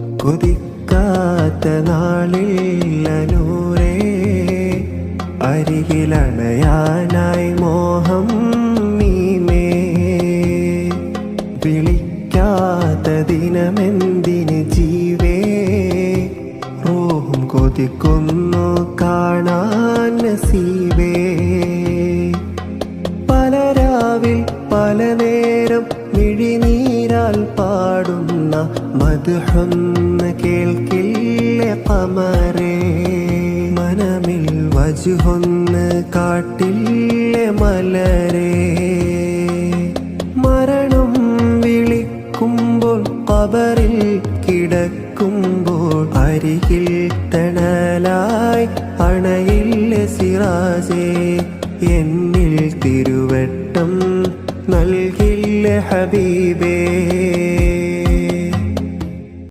കൊതിക്കാത്ത നാളിൽ നൂറേ, അരികിലണയാനായി മോഹം നീമേ. വിളിക്കാത്ത ദിനമെന്തിന് ജീവേ, റൂഹും കൊതിക്കുന്നു കാണാൻ നസീബേ. പലരാവിൽ പല നേരം മിഴിനീരാൽ പാടുന്ന മദ്ഹൊന്ന് കേൾക്കില്ലേ ഖമറേ. മനമിൽ വജ്ഹൊന്ന് കാട്ടില്ലേ മലരേ. മരണം വിളിക്കുമ്പോൾ ഖബറിൽ കിടക്കുമ്പോൾ അരികിൽ തണലായി അണയില്ലേ സിറാജേ. എന്നിൽ തിരുവട്ടം നൽകില്ലേ ഹബീബേ.